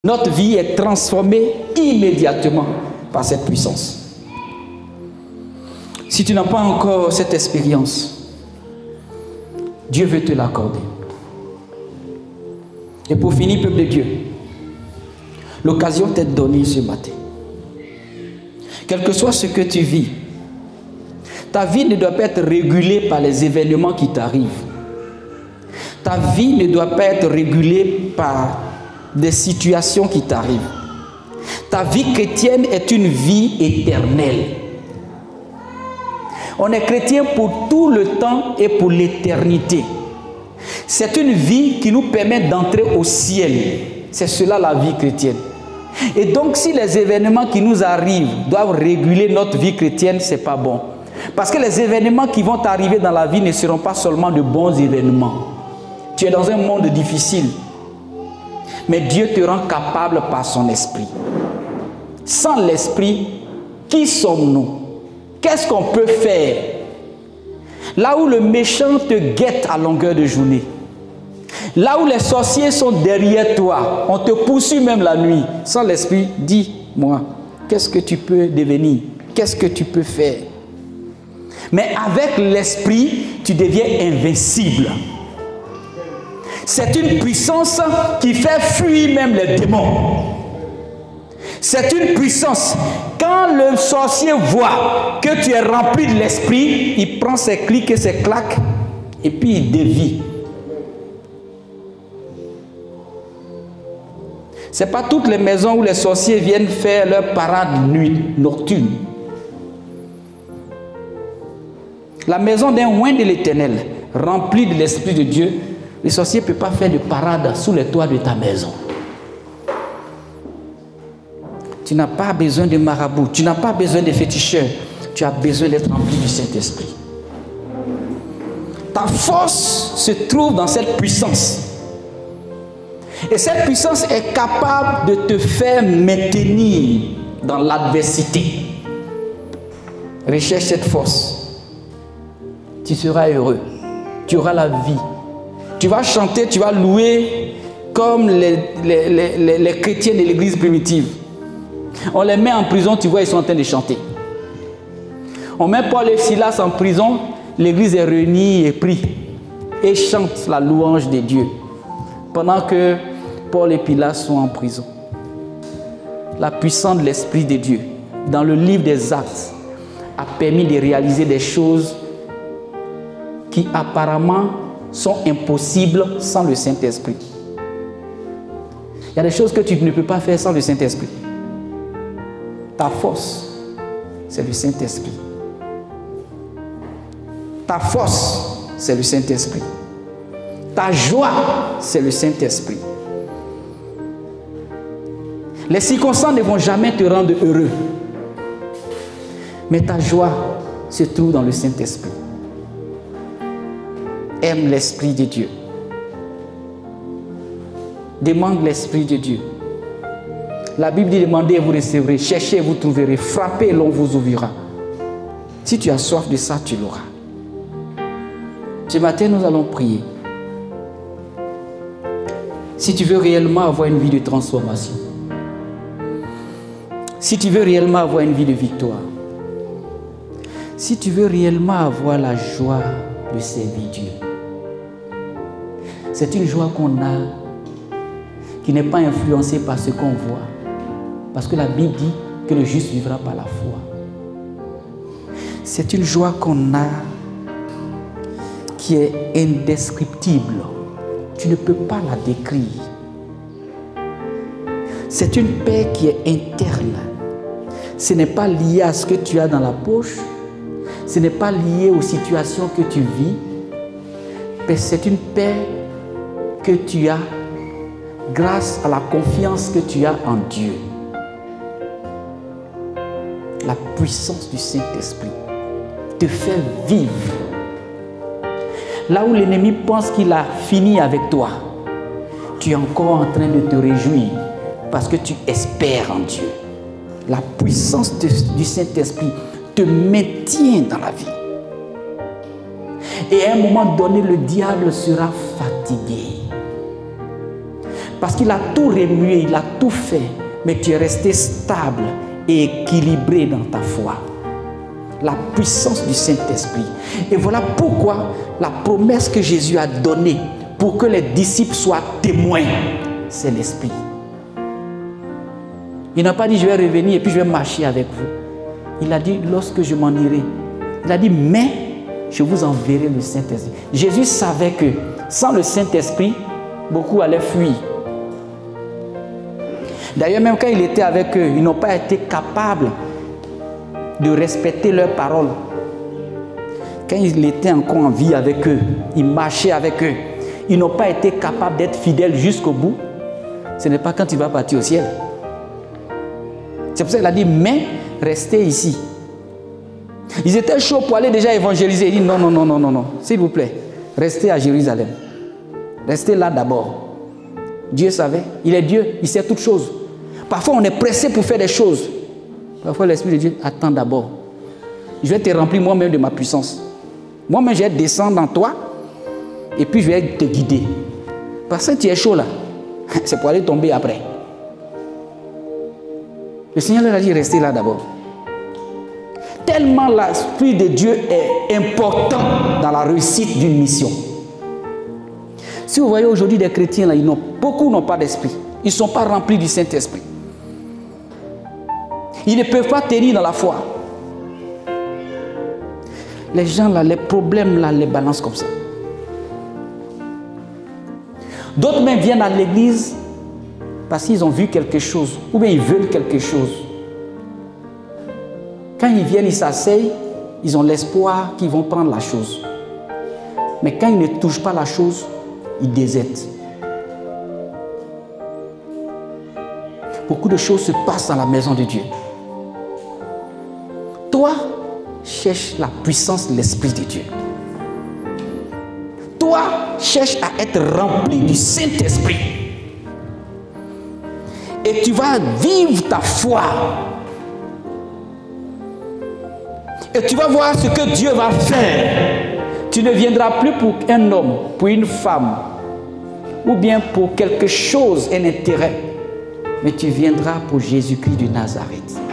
Notre vie est transformée immédiatement par cette puissance. Si tu n'as pas encore cette expérience, Dieu veut te l'accorder. Et pour finir, peuple de Dieu, l'occasion t'est donnée ce matin. Quel que soit ce que tu vis, ta vie ne doit pas être régulée par les événements qui t'arrivent. Ta vie ne doit pas être régulée par des situations qui t'arrivent. Ta vie chrétienne est une vie éternelle. On est chrétien pour tout le temps et pour l'éternité. C'est une vie qui nous permet d'entrer au ciel. C'est cela la vie chrétienne. Et donc si les événements qui nous arrivent doivent réguler notre vie chrétienne, ce n'est pas bon. Parce que les événements qui vont arriver dans la vie ne seront pas seulement de bons événements. Tu es dans un monde difficile. Mais Dieu te rend capable par son esprit. Sans l'esprit, qui sommes-nous? Qu'est-ce qu'on peut faire? Là où le méchant te guette à longueur de journée, là où les sorciers sont derrière toi, on te poursuit même la nuit. Sans l'esprit, dis-moi, qu'est-ce que tu peux devenir? Qu'est-ce que tu peux faire? Mais avec l'esprit, tu deviens invincible. C'est une puissance qui fait fuir même les démons. C'est une puissance. Quand le sorcier voit que tu es rempli de l'esprit, il prend ses clics et ses claques et puis il dévie. Ce n'est pas toutes les maisons où les sorciers viennent faire leur parade nuit, nocturne. La maison d'un oint de l'Éternel, remplie de l'Esprit de Dieu, les sorciers ne peuvent pas faire de parade sous les toits de ta maison. Tu n'as pas besoin de marabouts, tu n'as pas besoin de féticheurs, tu as besoin d'être rempli du Saint-Esprit. Ta force se trouve dans cette puissance. Et cette puissance est capable de te faire maintenir dans l'adversité. Recherche cette force. Tu seras heureux. Tu auras la vie. Tu vas chanter, tu vas louer comme les chrétiens de l'église primitive. On les met en prison, tu vois, ils sont en train de chanter. On met Paul et Silas en prison, l'église est réunie et prie. Et chante la louange de Dieu. Pendant que Paul et Silas sont en prison. La puissance de l'Esprit de Dieu, dans le livre des Actes, a permis de réaliser des choses qui apparemment sont impossibles sans le Saint-Esprit. Il y a des choses que tu ne peux pas faire sans le Saint-Esprit. Ta force, c'est le Saint-Esprit. Ta force, c'est le Saint-Esprit. Ta joie, c'est le Saint-Esprit. Les circonstances ne vont jamais te rendre heureux. Mais ta joie se trouve dans le Saint-Esprit. Aime l'Esprit de Dieu. Demande l'Esprit de Dieu. La Bible dit demandez et vous recevrez, cherchez et vous trouverez, frappez et l'on vous ouvrira. Si tu as soif de ça, tu l'auras. Ce matin, nous allons prier. Si tu veux réellement avoir une vie de transformation, si tu veux réellement avoir une vie de victoire, si tu veux réellement avoir la joie de servir Dieu, c'est une joie qu'on a qui n'est pas influencée par ce qu'on voit. Parce que la Bible dit que le juste vivra par la foi. C'est une joie qu'on a qui est indescriptible. Tu ne peux pas la décrire. C'est une paix qui est interne. Ce n'est pas lié à ce que tu as dans la poche. Ce n'est pas lié aux situations que tu vis. Mais c'est une paix que tu as grâce à la confiance que tu as en Dieu. La puissance du Saint-Esprit te fait vivre. Là où l'ennemi pense qu'il a fini avec toi, tu es encore en train de te réjouir parce que tu espères en Dieu. La puissance du Saint-Esprit te maintient dans la vie. Et à un moment donné, le diable sera fatigué. Parce qu'il a tout remué, il a tout fait. Mais tu es resté stable et équilibré dans ta foi. La puissance du Saint-Esprit. Et voilà pourquoi la promesse que Jésus a donnée pour que les disciples soient témoins, c'est l'Esprit. Il n'a pas dit je vais revenir et puis je vais marcher avec vous. Il a dit lorsque je m'en irai. Il a dit mais je vous enverrai le Saint-Esprit. Jésus savait que sans le Saint-Esprit, beaucoup allaient fuir. D'ailleurs, même quand il était avec eux, ils n'ont pas été capables de respecter leurs paroles. Quand il était encore en vie avec eux, il marchait avec eux, ils n'ont pas été capables d'être fidèles jusqu'au bout. Ce n'est pas quand il va partir au ciel. C'est pour ça qu'il a dit, mais restez ici. Ils étaient chauds pour aller déjà évangéliser. Il dit, non, non, non, non, non, non, s'il vous plaît, restez à Jérusalem. Restez là d'abord. Dieu savait, il est Dieu, il sait toutes choses. Parfois, on est pressé pour faire des choses. Parfois, l'Esprit de Dieu attend d'abord. Je vais te remplir moi-même de ma puissance. Moi-même, je vais descendre en toi et puis je vais te guider. Parce que tu es chaud là, c'est pour aller tomber après. Le Seigneur leur a dit, restez là d'abord. Tellement l'Esprit de Dieu est important dans la réussite d'une mission. Si vous voyez aujourd'hui des chrétiens, là, beaucoup n'ont pas d'esprit. Ils ne sont pas remplis du Saint-Esprit. Ils ne peuvent pas tenir dans la foi. Les gens, là, les problèmes, là, les balancent comme ça. D'autres même viennent à l'église parce qu'ils ont vu quelque chose, ou bien ils veulent quelque chose. Quand ils viennent, ils s'asseyent, ils ont l'espoir qu'ils vont prendre la chose. Mais quand ils ne touchent pas la chose, ils désertent. Beaucoup de choses se passent dans la maison de Dieu. Toi, cherche la puissance de l'Esprit de Dieu. Toi, cherche à être rempli du Saint-Esprit. Et tu vas vivre ta foi. Et tu vas voir ce que Dieu va faire. Tu ne viendras plus pour un homme, pour une femme, ou bien pour quelque chose, un intérêt. Mais tu viendras pour Jésus-Christ de Nazareth.